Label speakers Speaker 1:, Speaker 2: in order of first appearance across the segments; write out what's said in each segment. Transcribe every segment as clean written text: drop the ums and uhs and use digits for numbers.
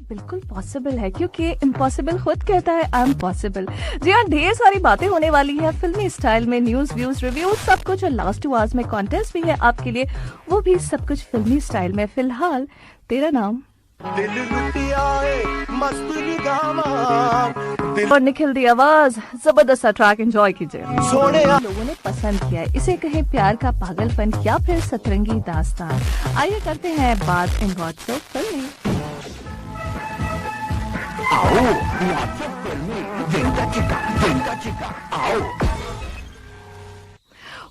Speaker 1: बिल्कुल पॉसिबल है, क्योंकि इम्पॉसिबल खुद कहता है आई एम पॉसिबल। जी हाँ, ढेर सारी बातें होने वाली है फिल्मी स्टाइल में, न्यूज व्यूज रिव्यूज सब कुछ, और लास्ट 2 आवर्स में कॉन्टेस्ट भी है आपके लिए, वो भी सब कुछ फिल्मी स्टाइल में। फिलहाल तेरा नाम और निखिल दी आवाज, जबरदस्त सा ट्रैक एंजॉय कीजिए। लोगों ने पसंद किया है, इसे कहें प्यार का पागलपन या फिर सतरंगी दास्तान। आइए करते हैं बात इन व्हाट्सएप फिल्मी।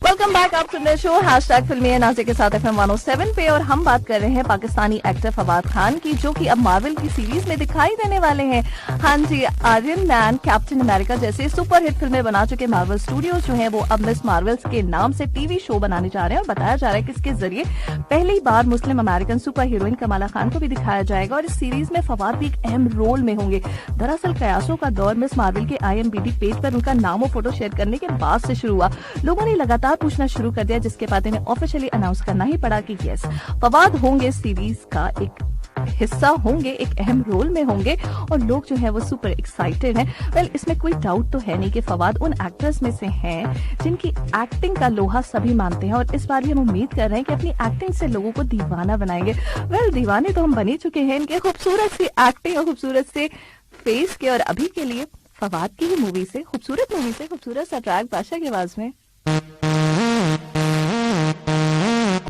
Speaker 1: वेलकम बैक, आप सुन रहे शो हैशटैग फिल्मी है नाज़िया के साथ FM 107 पे, और हम बात कर रहे हैं पाकिस्तानी एक्टर फवाद खान की, जो कि अब मार्वल की सीरीज में दिखाई देने वाले हैं। हाँ जी, आयरन मैन, कैप्टन अमेरिका जैसे सुपर हिट फिल्में बना चुके मार्वल स्टूडियोज जो हैं, वो अब मिस मार्वल्स के नाम से टीवी शो बनाने जा रहे हैं, और बताया जा रहा है कि इसके जरिए पहली बार Muslim American super heroine Kamala Khan को भी दिखाया जाएगा, और इस सीरीज में फवाद भी एक अहम रोल में होंगे। दरअसल कयासों का दौर मिस मार्वल के IMDb पेज पर उनका नाम और फोटो शेयर करने के बाद से शुरू हुआ। लोगों ने लगातार पूछना शुरू कर दिया, जिसके बाद इन्हें ऑफिशियली अनाउंस करना ही पड़ा कि यस, फवाद होंगे सीरीज का एक हिस्सा, होंगे एक अहम रोल में होंगे, और लोग जो है वो सुपर एक्साइटेड हैं। वेल, इसमें कोई डाउट तो है नहीं कि फवाद उन एक्टर्स में से हैं जिनकी एक्टिंग का लोहा सभी मानते हैं, और इस बार भी हम उम्मीद कर रहे हैं कि अपनी एक्टिंग से लोगों को दीवाना बनाएंगे। वेल, दीवाने तो हम बन ही चुके हैं इनके खूबसूरत सी एक्टिंग और खूबसूरत से फेस के, और अभी के लिए फवाद की ही मूवी से खूबसूरत सा ट्रैक बादशाह की आवाज में।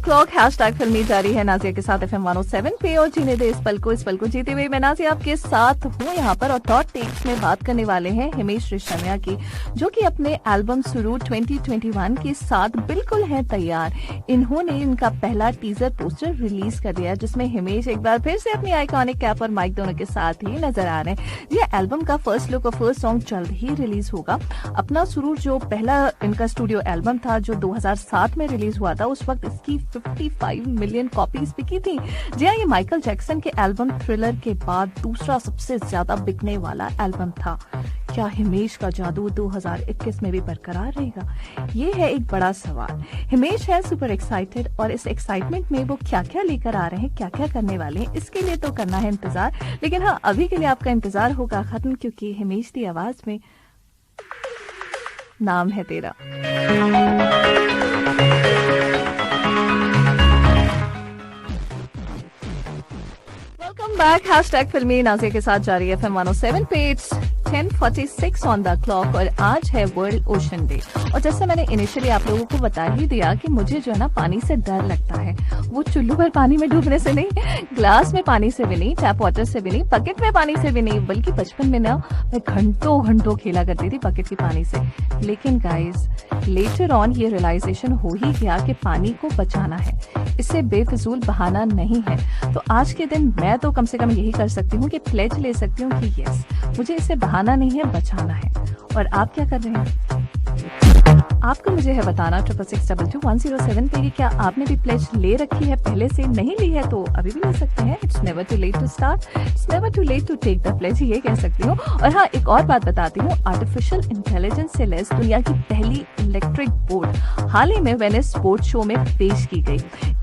Speaker 1: क्लॉक हैशटैग फिल्मी जारी है नाज़िया के साथ FM 107 पे, और जीने दे इस पल को जीते हुए मैं नाज़िया आपके साथ हूँ यहाँ पर। और टॉप टेक्स में बात करने वाले हैं हिमेश रेशमिया की, जो कि अपने एल्बम सुरूर 2021 के साथ बिल्कुल है तैयार। इन्होंने इनका पहला टीजर पोस्टर रिलीज कर दिया, जिसमें हिमेश एक बार फिर से अपनी आइकॉनिक कैप और माइक दोनों के साथ ही नजर आ रहे हैं। ये एल्बम का फर्स्ट लुक और फर्स्ट सॉन्ग जल्द ही रिलीज होगा। अपना सुरूर जो पहला इनका स्टूडियो एल्बम था, जो 2007 में रिलीज हुआ था, उस वक्त इसकी 55 मिलियन कॉपीज बिकी थी। जी हाँ, ये माइकल जैक्सन के एल्बम थ्रिलर के बाद दूसरा सबसे ज्यादा बिकने वाला एल्बम था। क्या हिमेश का जादू 2021 में भी बरकरार रहेगा? ये है एक बड़ा सवाल। हिमेश है सुपर एक्साइटेड, और इस एक्साइटमेंट में वो क्या क्या लेकर आ रहे हैं, क्या क्या करने वाले हैं, इसके लिए तो करना है इंतजार। लेकिन हाँ, अभी के लिए आपका इंतजार होगा खत्म, क्योंकि हिमेश की आवाज में नाम है तेरा। वेलकम बैक, हैशटैग फिल्मी नाज़िया के साथ जारी है FM 107 पे। 10:46 ऑन द क्लॉक, और आज है वर्ल्ड ओशन डे। और जैसे मैंने इनिशियली आप लोगों को बता ही दिया कि मुझे जो है ना पानी से डर लगता है, वो चुल्लू भर पानी में डूबने से नहीं, ग्लास में पानी से भी नहीं, टैप वाटर से भी नहीं, बकेट में पानी से भी नहीं, बल्कि बचपन में ना मैं घंटों घंटों खेला करती थी बकेट की पानी से। लेकिन गाइज, लेटर ऑन ये रियलाइजेशन हो ही गया कि पानी को बचाना है, इससे बेफिजूल बहाना नहीं है। तो आज के दिन मैं तो कम से कम यही कर सकती हूँ कि प्लेज ले सकती हूँ कि यस, मुझे इसे बहाना नहीं है, बचाना है। और आप क्या कर रहे हैं? आपको मुझे है बताना 66622107 पे कि क्या आपने भी प्लेज ले रखी है पहले से? नहीं ली है तो अभी भी ले सकते हैं। It's never too late to start, it's never too late to take the pledge, ये कह सकती हूँ। और हाँ, एक और बात बताती हूँ, आर्टिफिशियल इंटेलिजेंस से लैस दुनिया की पहली इलेक्ट्रिक बोट हाल ही में वेनिस बोट शो में पेश की गई।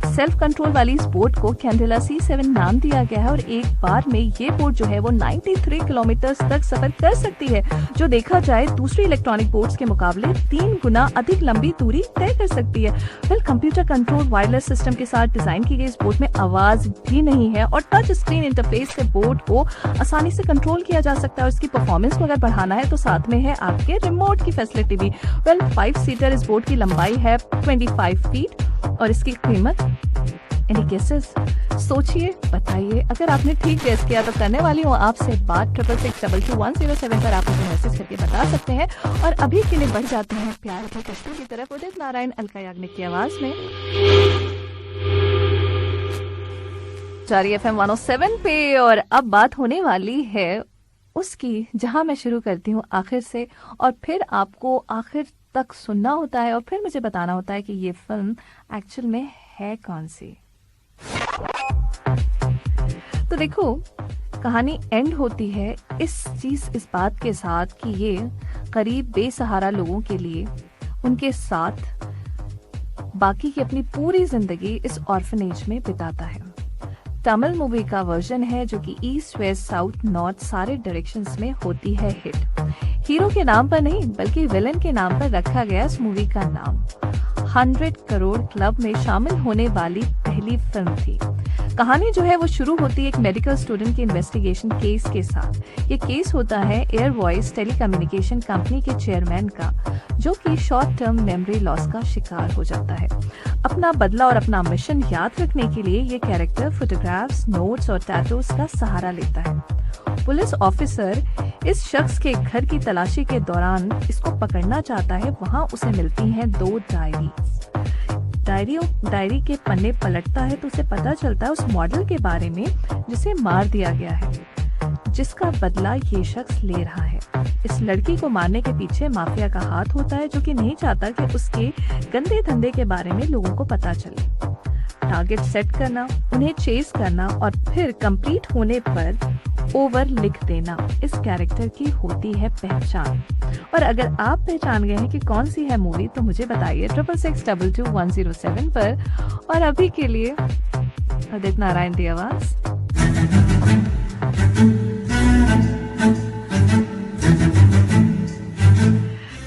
Speaker 1: सेल्फ कंट्रोल वाली इस बोट को कैंडेला C7 नाम दिया गया है, और एक बार में ये बोट जो है वो 93 किलोमीटर तक सफर कर सकती है, जो देखा जाए दूसरी इलेक्ट्रॉनिक बोट्स के मुकाबले 3 गुना अधिक लंबी दूरी तय कर सकती है। Well, computer control wireless system के साथ डिजाइन की गई इस बोट में आवाज भी नहीं है, और टच स्क्रीन इंटरफेस से बोट को आसानी से कंट्रोल किया जा सकता है। और इसकी परफॉर्मेंस को अगर बढ़ाना है तो साथ में है आपके रिमोट की फैसिलिटी भी। वेल, 5 सीटर इस बोट की लंबाई है 25 फीट, और इसकी कीमत, एनी गेसेस? सोचिए, बताइए। अगर आपने ठीक गेस किया तो करने वाली हूँ आपसे बात 66622107 पर आप मुझे मैसेज करके बता सकते हैं। और अभी के लिए बढ़ जाते हैं प्यार की कश्ती की तरफ, उदित नारायण अलका याग्निक की आवाज में जारी FM 107 पे। और अब बात होने वाली है उसकी, जहां मैं शुरू करती हूँ आखिर से, और फिर आपको आखिर तक सुनना होता है, और फिर मुझे बताना होता है कि ये फिल्म एक्चुअल में है कौन सी। तो देखो, कहानी एंड होती है इस बात के साथ कि ये करीब बेसहारा लोगों के लिए उनके साथ बाकी की अपनी पूरी जिंदगी इस ऑर्फनेज में बिताता है। तमिल मूवी का वर्जन है जो कि ईस्ट वेस्ट साउथ नॉर्थ सारे डायरेक्शंस में होती है हिट। हीरो के नाम पर नहीं बल्कि विलन के नाम पर रखा गया इस मूवी का नाम। 100 करोड़ क्लब में शामिल होने वाली पहली फिल्म थी। कहानी जो है वो शुरू होती है एक मेडिकल स्टूडेंट के इन्वेस्टिगेशन केस के साथ। ये केस होता है एयर वॉइस टेलीकम्युनिकेशन कंपनी के चेयरमैन का, जो कि शॉर्ट टर्म मेमोरी लॉस का शिकार हो जाता है। अपना बदला और अपना मिशन याद रखने के लिए ये कैरेक्टर फोटोग्राफ्स, नोट्स और टैटूज का सहारा लेता है। पुलिस ऑफिसर इस शख्स के घर की तलाशी के दौरान इसको पकड़ना चाहता है। वहां उसे मिलती हैं 2 डायरी के पन्ने पलटता है तो उसे पता चलता है उस मॉडल के बारे में जिसे मार दिया गया है, जिसका बदला ये शख्स ले रहा है। इस लड़की को मारने के पीछे माफिया का हाथ होता है, जो कि नहीं चाहता कि उसके गंदे धंधे के बारे में लोगों को पता चले। टारगेट सेट करना, उन्हें चेस करना और फिर कंप्लीट होने पर ओवर लिख देना इस कैरेक्टर की होती है पहचान। और अगर आप पहचान गए हैं कि कौन सी है मूवी तो मुझे बताइए 66622107 पर। और अभी के लिए उदित नारायण की आवाज।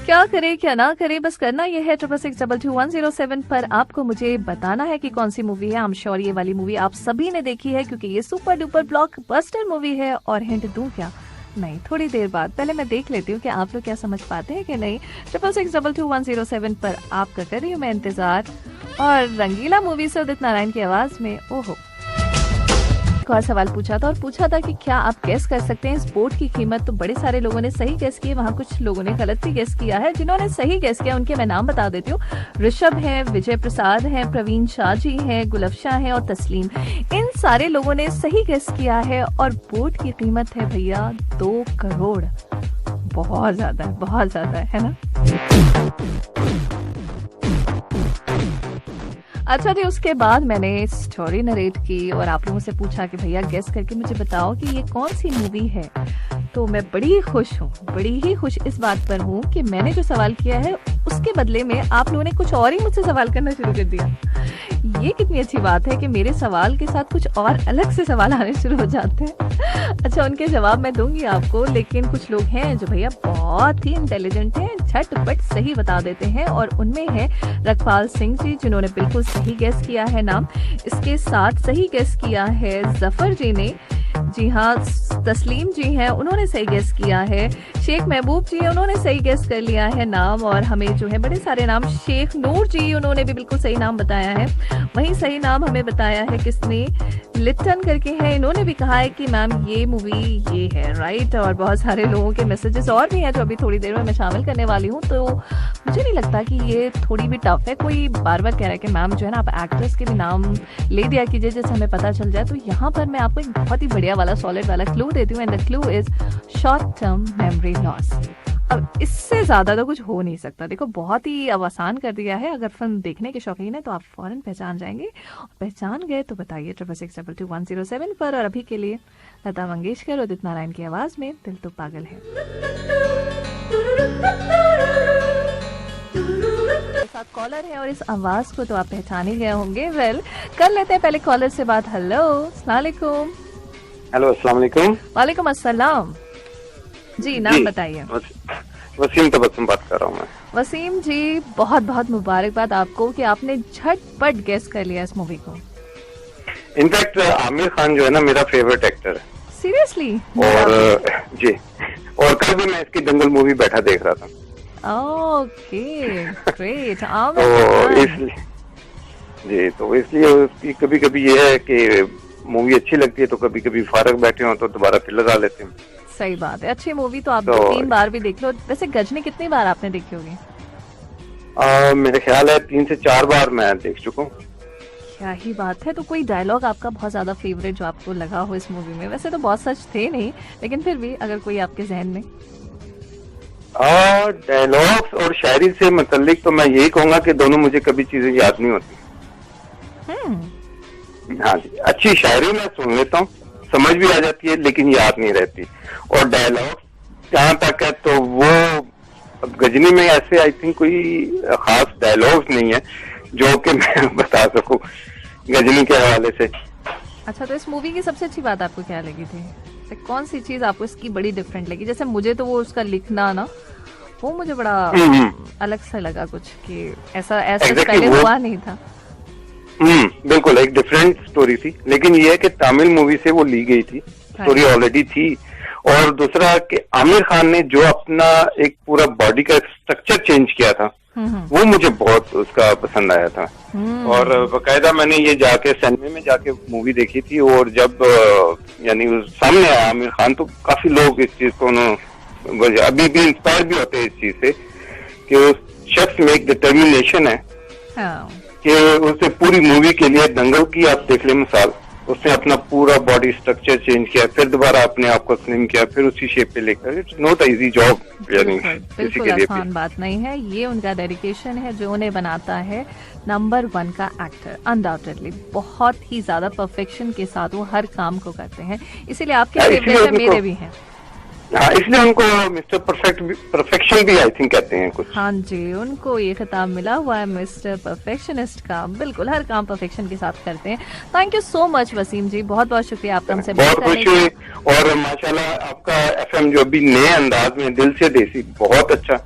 Speaker 1: क्या करे क्या ना करे, बस करना यह है 66622107 पर आपको मुझे बताना है कि कौन सी मूवी है। आई एम श्योर ये वाली मूवी आप सभी ने देखी है क्योंकि ये सुपर डुपर ब्लॉकबस्टर मूवी है। और हिंट दूं क्या? नहीं, थोड़ी देर बाद। पहले मैं देख लेती हूँ कि आप लोग क्या समझ पाते हैं कि नहीं। 66622107 पर आपका कर रही हूँ मैं इंतजार। और रंगीला मूवी से उदित नारायण की आवाज में ओहो एक और सवाल पूछा था कि क्या आप गेस कर सकते हैं इस बोट की कीमत। तो बड़े सारे लोगों ने सही गेस किए, वहाँ कुछ लोगों ने गलत भी गेस किया है। जिन्होंने सही गेस किया उनके मैं नाम बता देती हूँ। ऋषभ हैं, विजय प्रसाद हैं, प्रवीण शाह जी हैं, गुलफशा हैं और तस्लीम। इन सारे लोगों ने सही गेस किया है और बोट की कीमत है भैया 2 करोड़। बहुत ज्यादा है ना। अच्छा जी, उसके बाद मैंने स्टोरी नरेट की और आप लोगों से पूछा कि भैया गेस करके मुझे बताओ कि ये कौन सी मूवी है। तो मैं बड़ी ही खुश इस बात पर हूँ कि मैंने जो सवाल किया है उसके बदले में आप लोगों ने कुछ और ही मुझसे सवाल करना शुरू कर दिया। ये कितनी अच्छी बात है कि मेरे सवाल के साथ कुछ और अलग से सवाल आने शुरू हो जाते हैं। अच्छा, उनके जवाब मैं दूंगी आपको, लेकिन कुछ लोग हैं जो भैया बहुत ही इंटेलिजेंट हैं, झटपट सही बता देते हैं। और उनमें है रखपाल सिंह जी, जिन्होंने बिल्कुल सही गेस किया है नाम। इसके साथ सही गेस किया है जफर जी ने। जी हाँ, तस्लीम जी हैं, उन्होंने सही गेस किया है। शेख महबूब जी, उन्होंने सही गेस कर लिया है नाम। और हमें जो है बड़े सारे नाम, शेख नूर जी, उन्होंने भी बिल्कुल सही नाम बताया है। वहीं सही नाम हमें बताया है किसने, लिट्टन करके है, इन्होंने भी कहा है कि मैम ये मूवी ये है, राइट। और बहुत सारे लोगों के मैसेजेस और भी हैं जो अभी थोड़ी देर में मैं शामिल करने वाली हूँ। तो मुझे नहीं लगता कि ये थोड़ी भी टफ है। कोई बार बार कह रहा है कि मैम जो है ना आप एक्ट्रेस के भी नाम ले दिया कीजिए जिससे हमें पता चल जाए। तो यहाँ पर मैं आपको एक बहुत ही बढ़िया वाला सॉलिड वाला क्लू देती हूँ, and the clue is short term memory loss. अब इससे ज्यादा तो कुछ हो नहीं सकता। देखो, बहुत ही अब आसान कर दिया है। अगर फिल्म देखने के शौकीन है तो आप फौरन पहचान जाएंगे। पहचान गए तो बताइए 66622107 पर। और अभी के लिए लता मंगेशकर और उदित नारायण की आवाज में दिल तो पागल है। साथ कॉलर है और इस आवाज को तो आप पहचान ही गए होंगे। वेल, कर लेते हैं पहले कॉलर से बात। हेलो, अस्सलाम वालेकुम।
Speaker 2: हेलो, अस्सलाम वालेकुम।
Speaker 1: वालेकुम अस्सलाम जी, नाम बताइए।
Speaker 2: वसीम तबस्सुम बात कर रहा हूँ मैं।
Speaker 1: वसीम जी, बहुत बहुत मुबारकबाद आपको कि आपने झटपट गेस कर लिया इस मूवी को।
Speaker 2: इनफैक्ट आमिर खान जो है ना मेरा फेवरेट एक्टर है।
Speaker 1: सीरियसली?
Speaker 2: और जी, और कल भी मैं इसकी दंगल मूवी बैठा देख रहा था।
Speaker 1: Okay, great.
Speaker 2: तो इसलिए उसकी कभी कभी ये है कि मूवी अच्छी लगती है तो कभी कभी फारग बैठे हो तो दोबारा फिर लगा लेते हैं।
Speaker 1: सही बात है, अच्छी मूवी तो आप 2-3 बार भी देख लो। वैसे गजनी कितनी बार आपने देखी होगी?
Speaker 2: मेरे ख्याल है 3 से 4 बार मैं देख चुका हूँ।
Speaker 1: क्या ही बात है। तो कोई डायलॉग आपका बहुत ज्यादा फेवरेट जो आपको लगा हो इस मूवी में? वैसे तो बहुत सच थे नहीं, लेकिन फिर भी अगर कोई आपके जहन में।
Speaker 2: डायलॉग्स और शायरी से मुतल्लिक तो मैं यही कहूंगा कि दोनों मुझे कभी चीजें याद नहीं होती। हाँ जी, अच्छी शायरी मैं सुन लेता हूँ, समझ भी आ जाती है, लेकिन याद नहीं रहती। और डायलॉग जहाँ तक है तो वो गजनी में ऐसे आई थिंक कोई खास डायलॉग्स नहीं है जो कि मैं बता सकूं गजनी के हवाले से।
Speaker 1: अच्छा, तो इस मूवी की सबसे अच्छी बात आपको क्या लगी थी? तो कौन सी चीज आपको इसकी बड़ी डिफरेंट लगी? जैसे मुझे तो वो उसका लिखना ना, वो मुझे बड़ा अलग सा लगा कुछ, कि ऐसा ऐसा
Speaker 2: Exactly,
Speaker 1: पहले
Speaker 2: वो
Speaker 1: हुआ नहीं था।
Speaker 2: बिल्कुल एक डिफरेंट स्टोरी थी, लेकिन ये है कि तमिल मूवी से वो ली गई थी, स्टोरी ऑलरेडी थी। और दूसरा कि आमिर खान ने जो अपना एक पूरा बॉडी का स्ट्रक्चर चेंज किया था, वो मुझे बहुत उसका पसंद आया था। और बकायदा मैंने ये जाके सिनेमा में जाके मूवी देखी थी, और जब यानी सामने आया आमिर खान, तो काफी लोग इस चीज को अभी भी इंस्पायर भी होते हैं इस चीज से, कि उस शख्स में एक डिटर्मिनेशन है कि उसने पूरी मूवी के लिए, दंगल की आप देख ले मिसाल, उसने अपना पूरा बॉडी स्ट्रक्चर चेंज किया, फिर दोबारा अपने आप को स्लिम किया, फिर उसी शेप पे लेकर। इट्स नॉट इजी जॉब, यानी किसी के लिए
Speaker 1: आसान बात नहीं है। ये उनका डेडिकेशन है जो उन्हें बनाता है नंबर 1 का एक्टर। अनडाउटेडली बहुत ही ज्यादा परफेक्शन के साथ वो हर काम को करते हैं, इसीलिए आपके फेवरेट है, मेरे भी हैं।
Speaker 2: हाँ, इसलिए उनको मिस्टर परफेक्शन भी आई थिंक कहते हैं कुछ।
Speaker 1: हाँ जी, उनको ये खिताब मिला हुआ है मिस्टर परफेक्शनिस्ट का। बिल्कुल, हर काम परफेक्शन के साथ करते हैं। Thank you so much Waseem ji, बहुत बहुत शुक्रिया आपका हमसे बात
Speaker 2: बहुत खुशी हुई। और माशाल्लाह आपका एफएम जो अभी नए अंदाज में, दिल से देसी, बहुत अच्छा,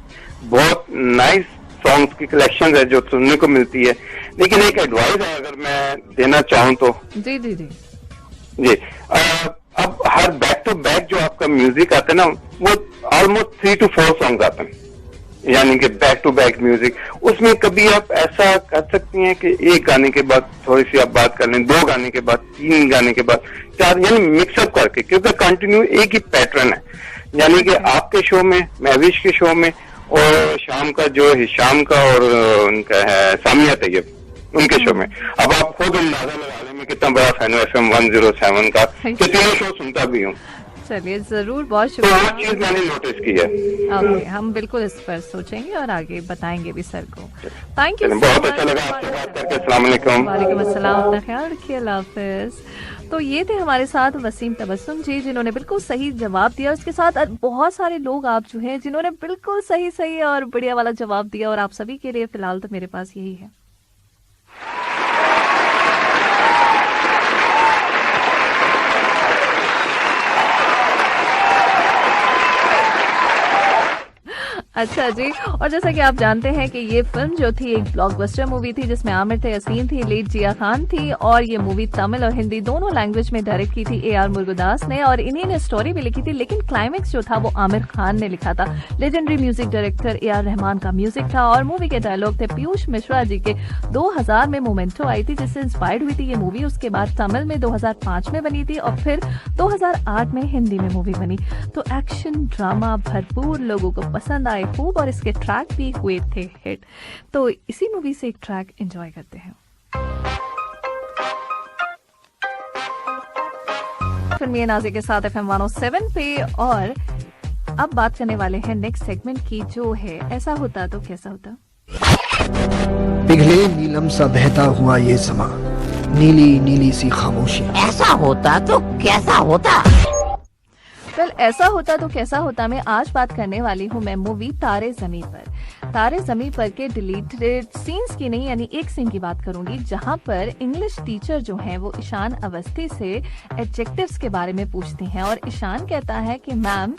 Speaker 2: बहुत नाइस सॉन्ग्स की कलेक्शन है जो सुनने को मिलती है। लेकिन एक एडवाइस है अगर मैं देना चाहूँ तो।
Speaker 1: जी जी जी
Speaker 2: जी, अब हर बैक टू बैक जो आपका म्यूजिक आता है ना, वो ऑलमोस्ट 3 to 4 सॉन्ग आते हैं, यानी कि बैक टू बैक म्यूजिक। उसमें कभी आप ऐसा कर सकती हैं कि एक गाने के बाद थोड़ी सी आप बात कर लें, 2 गाने के बाद 3 गाने के बाद 4, यानी मिक्सअप करके, क्योंकि कंटिन्यू एक ही पैटर्न है। यानी कि आपके शो में, महविश के शो में, और शाम का जो हिशाम का और उनका है सामिया तैयब, उनके शो में। अब आप खुद अंदाजा लगा लें मैं कितना बड़ा फैन हूँ FM 107 का, कि तीनों शो सुनता भी हूँ।
Speaker 1: चलिए, जरूर, बहुत
Speaker 2: तो
Speaker 1: शुक्रिया।
Speaker 2: वो चीज मैंने नोटिस की है।
Speaker 1: ओके, हम बिल्कुल इस पर सोचेंगे और आगे बताएंगे भी सर को। थैंक यू,
Speaker 2: बहुत अच्छा लगा आपसे बात करके। अस्सलाम वालेकुम।
Speaker 1: वालेकुम अस्सलाम, अपना ख्याल रखिए, अल्लाह हाफिज। तो ये थे हमारे साथ वसीम तबस्सुम जी, जिन्होंने बिल्कुल सही जवाब दिया। उसके साथ बहुत सारे लोग आप जो हैं जिन्होंने बिल्कुल सही सही और बढ़िया वाला जवाब दिया, और आप सभी के लिए फिलहाल तो मेरे पास यही है। अच्छा जी, और जैसा कि आप जानते हैं कि ये फिल्म जो थी एक ब्लॉकबस्टर मूवी थी, जिसमें आमिर थे, यासीन थी, लेट जिया खान थी, और ये मूवी तमिल और हिंदी दोनों लैंग्वेज में डायरेक्ट की थी AR मुरुगदास ने, और इन्हीं ने स्टोरी भी लिखी थी। लेकिन क्लाइमेक्स जो था वो आमिर खान ने लिखा था। Legendary music director AR Rahman का म्यूजिक था, और मूवी के डायलॉग थे पीयूष मिश्रा जी के। 2000 में मोमेंटो आई थी, जिससे इंस्पायर्ड हुई थी ये मूवी। उसके बाद तमिल में 2005 में बनी थी, और फिर 2008 में हिंदी में मूवी बनी। तो एक्शन ड्रामा भरपूर, लोगों को पसंद आए खूब, और इसके ट्रैक भी हुए थे हिट। तो इसी मूवी से एक ट्रैक एंजॉय करते हैं। फिल्मी नाज़िया के साथ FM 107 पे, और अब बात करने वाले हैं नेक्स्ट सेगमेंट की, जो है ऐसा होता तो कैसा होता।
Speaker 3: पिघले नीलम सा बहता हुआ ये समा, नीली नीली सी खामोशी।
Speaker 4: ऐसा होता तो कैसा होता।
Speaker 1: वेल, ऐसा होता तो कैसा होता में आज बात करने वाली हूँ मैं मूवी तारे ज़मीं पर। तारे ज़मीं पर के डिलीटेड सीन्स की नहीं, यानी एक सीन की बात करूंगी, जहां पर इंग्लिश टीचर जो हैं वो ईशान अवस्थी से एडजेक्टिव्स के बारे में पूछती हैं, और ईशान कहता है कि मैम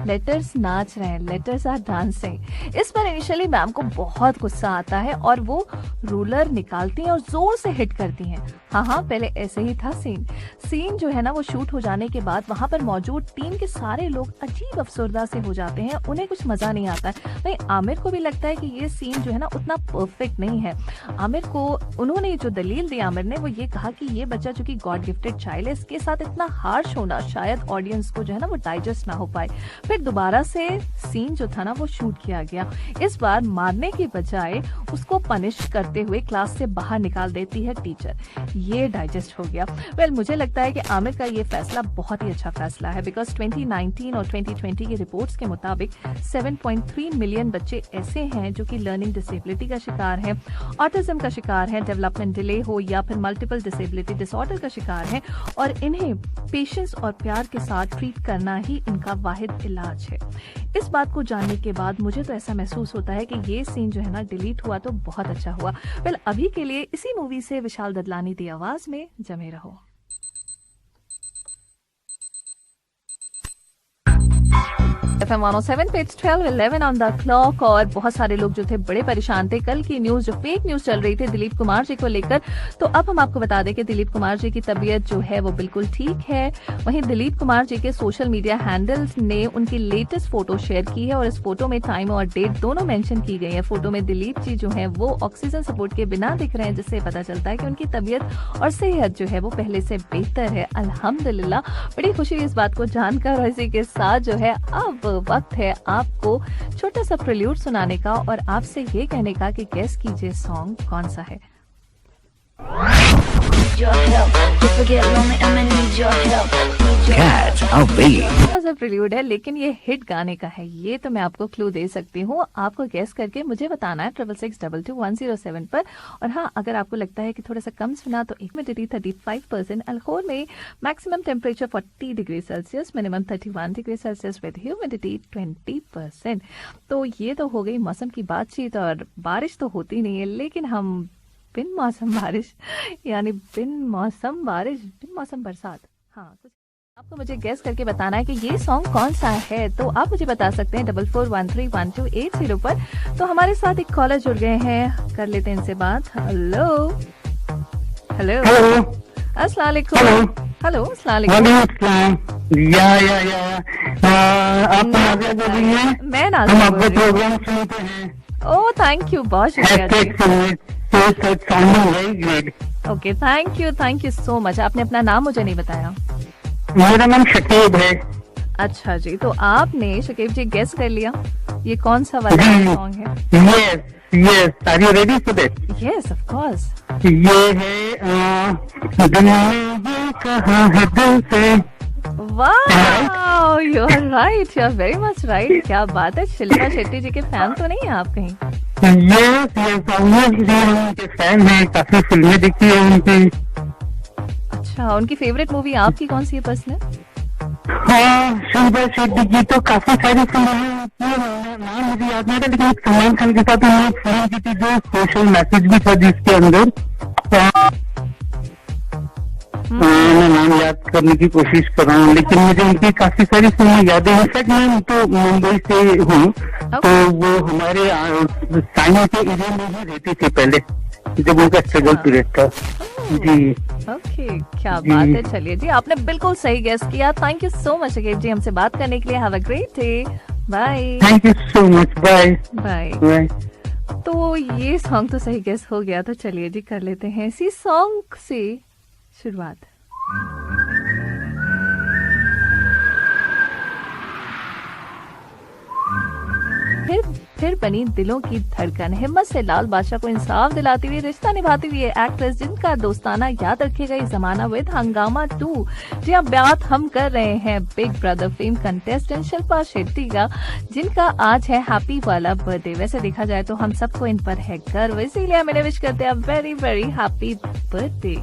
Speaker 1: लेटर्स नाच रहे हैं, लेटर्स आर डांसिंग। इस पर इनिशियली मैम को बहुत गुस्सा आता है, और वो रूलर निकालती हैं और जोर से हिट करती हैं। हाँ, पहले ऐसे ही था सीन जो है ना, वो शूट हो जाने के बाद वहां पर मौजूद टीम के सारे लोग अजीब अफसरदा से हो जाते हैं, उन्हें कुछ मजा नहीं आता है। वहीं आमिर को भी लगता है कि ये सीन जो है ना उतना परफेक्ट नहीं है। आमिर को उन्होंने जो दलील दी, आमिर ने, वो ये कहा कि ये बच्चा जो कि गॉड गिफ्टेड चाइल्ड है, इसके साथ इतना हार्श होना शायद ऑडियंस को जो है ना वो डाइजेस्ट ना हो पाए। फिर दोबारा से सीन जो था ना वो शूट किया गया। इस बार मारने की बजाय उसको पनिश करते हुए क्लास से बाहर निकाल देती है टीचर। ये डाइजेस्ट हो गया। वेल, मुझे लगता है कि आमिर का ये फैसला बहुत ही अच्छा फैसला है, बिकॉज 2019 और 2020 की रिपोर्ट्स के मुताबिक 7.3 मिलियन बच्चे ऐसे हैं जो कि लर्निंग डिसेबिलिटी का शिकार हैं, ऑटिज्म का शिकार हैं, डेवलपमेंट डिले हो या फिर मल्टीपल डिसेबिलिटी डिसऑर्डर का शिकार हैं, और इन्हें पेशेंस और प्यार के साथ ट्रीट करना ही इनका वाहिद इलाज है। इस बात को जानने के बाद मुझे तो ऐसा महसूस होता है कि ये सीन जो है ना डिलीट हुआ तो बहुत अच्छा हुआ। वेल, अभी के लिए इसी मूवी से विशाल ददलानी दी आवाज में जमे रहो। FM 107 पे 12:11 ऑन द क्लॉक। और बहुत सारे लोग जो थे बड़े परेशान थे कल की न्यूज, जो फेक न्यूज चल रही थी दिलीप कुमार जी को लेकर। तो अब हम आपको बता दें कि दिलीप कुमार जी की तबीयत जो है वो बिल्कुल ठीक है। वहीं दिलीप कुमार जी के सोशल मीडिया हैंडल्स ने उनकी लेटेस्ट फोटो शेयर की है और इस फोटो में टाइम और डेट दोनों मेंशन की गई है। फोटो में दिलीप जी जो है वो ऑक्सीजन सपोर्ट के बिना दिख रहे हैं, जिससे पता चलता है कि उनकी तबीयत और सेहत जो है वो पहले से बेहतर है, अल्हम्दुलिल्लाह। बड़ी खुशी इस बात को जानकर। और इसी के साथ जो है अब वक्त है आपको छोटा सा प्रिल्यूड सुनाने का और आपसे ये कहने का कि गेस कीजिए सॉन्ग कौन सा है। प्रिल्यूड है लेकिन ये हिट गाने का है, ये तो मैं आपको क्लू दे सकती हूँ। आपको गेस करके मुझे बताना है 66622107 पर। और हाँ, अगर आपको लगता है कि थोड़ा सा कम सुना तो ह्यूमिडिटी 35%, अल्कोहल में maximum temperature 40 degree Celsius, minimum 31 degree Celsius with humidity 20%। तो ये तो हो गई मौसम की बातचीत। और बारिश तो होती नहीं है, लेकिन हम बिन मौसम बारिश यानी बिन मौसम बरसात, हाँ कुछ आपको मुझे गेस करके बताना है कि ये सॉन्ग कौन सा है। तो आप मुझे बता सकते हैं 44131280 पर। तो हमारे साथ एक कॉलर जुड़ गए हैं, कर लेते हैं इनसे बात। हेलो हेलो अस्सलाम वालेकुम। हेलो अस्सलाम वालेकुम। मैं नाज़िया बोल रही हूँ। ओह थैंक यू, बहुत शुक्रिया जी। Okay thank you so much. आपने अपना नाम मुझे नहीं बताया।
Speaker 5: मेरा नाम शकीब है।
Speaker 1: अच्छा जी, तो आपने शकीब जी गेस कर लिया ये कौन सा वाला सॉन्ग है?
Speaker 5: Yes are you ready for this?
Speaker 1: Yes of course.
Speaker 5: ये है दुनिया ये कहाँ है दिल से।
Speaker 1: वाह, you are right, you are very much right. क्या बात है, शिल्पा शेट्टी जी के फैन तो नहीं है आप कहीं?
Speaker 5: उनके फैन है, काफी फिल्में देखी है उनकी।
Speaker 1: अच्छा, उनकी फेवरेट मूवी आपकी कौन सी है पर्सनल?
Speaker 5: हाँ, शिल्पा शेट्टी की तो काफी सारी फिल्में हैं, नाम मुझे याद नहीं था, लेकिन सलमान खान के साथ उन्होंने फिल्म की थी जो सोशल मैसेज भी था जिसके अंदर। मैं नाम याद करने की कोशिश कर रहा हूँ, लेकिन मुझे उनकी काफी सारी फिल्में याद है। इनफैक्ट मैं तो मुंबई से हूँ, तो वो हमारे साइना के एरिया में ही रहती थी पहले, जब उनका स्ट्रगल पीरियड था जी।
Speaker 1: ओके, क्या बात है। चलिए जी, आपने बिल्कुल सही गेस किया। Thank you so much Shakib ji हमसे बात करने के लिए। Have a great day. Bye.
Speaker 5: Thank you so much. Bye
Speaker 1: bye. तो ये सॉन्ग तो सही गेस हो गया, तो चलिए जी कर लेते हैं इसी सॉन्ग से शुरुआत। फिर बनी दिलों की धड़कन, हिम्मत से लाल बादशाह को इंसाफ दिलाती हुई रिश्ता निभाती हुई एक्ट्रेस जिनका दोस्ताना याद रखेगा ये जमाना विद हंगामा 2। जी हाँ, बात हम कर रहे हैं big brother fame contestant Shilpa Shetty का, जिनका आज है हैप्पी वाला बर्थडे। वैसे देखा जाए तो हम सबको इन पर है गर्व, इसीलिए हम इन्हें विश करते हैं वेरी वेरी हैप्पी बर्थडे।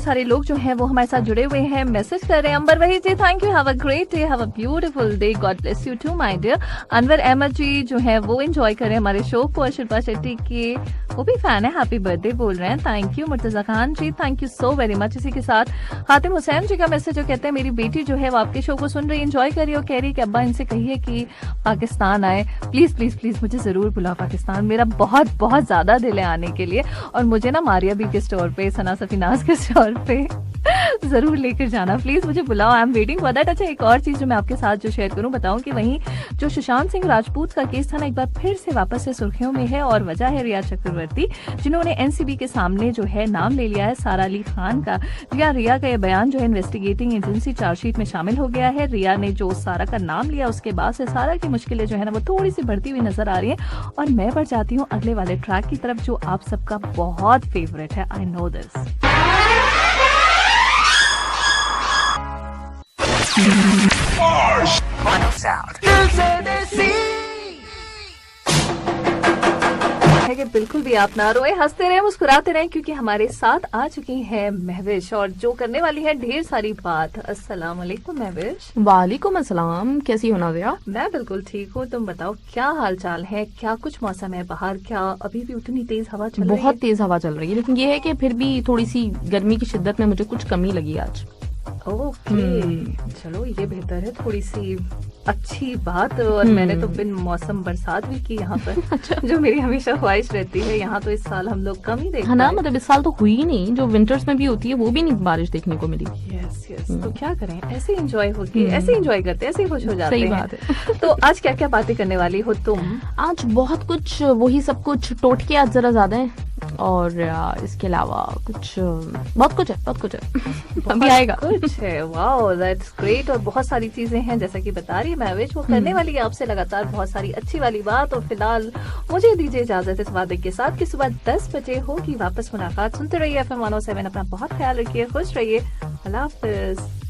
Speaker 1: सारे लोग जो हैं वो हमारे साथ जुड़े हुए हैं, मैसेज कर रहे हैं। Ambar Wahi ji thank you, have a great day, have a beautiful day, God bless you too my dear. Anwar Ahmad ji जो है वो एंजॉय कर रहे हैं हमारे शो को। शिल्पा शेट्टी के वो भी फैन है, हैप्पी बर्थडे बोल रहे हैं, thank you. Murtaza Khan ji thank you so very much. इसी के साथ हातिम हुसैन जी का मैसेज जो कहते हैं मेरी बेटी जो है वो आपके शो को सुन रही, एंजॉय कर रही हो, कह रही कि अब्बा इनसे कहिए कि पाकिस्तान आए, प्लीज प्लीज प्लीज मुझे जरूर बुलाओ पाकिस्तान, मेरा बहुत बहुत ज्यादा दिल है आने के लिए। और मुझे ना मारिया बी के स्टोर पे, सना सफीनाज के स्टोर पे जरूर लेकर जाना, प्लीज मुझे बुलाओ, I am waiting for that. अच्छा, एक और चीज जो मैं आपके साथ जो शेयर करूं, बताऊं कि वहीं जो सुशांत सिंह राजपूत का केस था ना, एक बार फिर से वापस से सुर्खियों में है। और वजह है रिया चक्रवर्ती, जिन्होंने एनसीबी के सामने जो है नाम ले लिया है सारा अली खान का। रिया का यह बयान जो है इन्वेस्टिगेटिंग एजेंसी चार्जशीट में शामिल हो गया है। रिया ने जो सारा का नाम लिया, उसके बाद से सारा की मुश्किलें जो है ना वो थोड़ी सी बढ़ती हुई नजर आ रही है। और मैं बढ़ जाती हूँ अगले वाले ट्रैक की तरफ, जो आप सबका बहुत फेवरेट है, आई नो दिस। है कि बिल्कुल भी आप ना रोए, हंसते रहे, मुस्कुराते रहे, क्योंकि हमारे साथ आ चुकी है महविश और जो करने वाली है ढेर सारी बात। अस्सलाम वालेकुम महविश।
Speaker 6: वालेकुम अस्सलाम, कैसी हो नाज़िया?
Speaker 1: मैं बिल्कुल ठीक हूँ, तुम बताओ क्या हाल चाल है, क्या कुछ मौसम है बाहर, क्या अभी भी उतनी तेज हवा चल रही है?
Speaker 6: बहुत तेज हवा चल रही है, लेकिन ये है कि फिर भी थोड़ी सी गर्मी की शिद्दत में मुझे कुछ कमी लगी आज।
Speaker 1: ओके, चलो ये बेहतर है, थोड़ी सी अच्छी बात। और मैंने तो बिन मौसम बरसात भी की यहाँ पर, जो मेरी हमेशा ख्वाहिश रहती है। यहाँ तो इस साल हम लोग कम ही देखते हैं
Speaker 6: ना, मतलब इस साल तो हुई ही नहीं, जो विंटर्स में भी होती है वो भी नहीं बारिश देखने को मिली।
Speaker 1: यस यस, तो क्या करें, ऐसे एंजॉय होके, ऐसे एंजॉय करते हैं, ऐसे खुश हो जाते हैं।
Speaker 6: सही बात है।
Speaker 1: तो आज क्या क्या बातें करने वाली हो तुम?
Speaker 6: आज बहुत कुछ, वही सब कुछ, टोटके आज जरा ज्यादा है और इसके अलावा कुछ बहुत कुछ है अभी आएगा
Speaker 1: कुछ है। Wow, that's great. और बहुत सारी चीजें हैं जैसा कि बता रही है महविश, वो करने वाली है आपसे लगातार बहुत सारी अच्छी वाली बात। और फिलहाल मुझे दीजिए इजाजत इस वादे के साथ कि सुबह 10 बजे होगी वापस मुलाकात। सुनते रहिए FM 107, अपना बहुत ख्याल रखिए, खुश रहिए, अल्लाह हाफिज।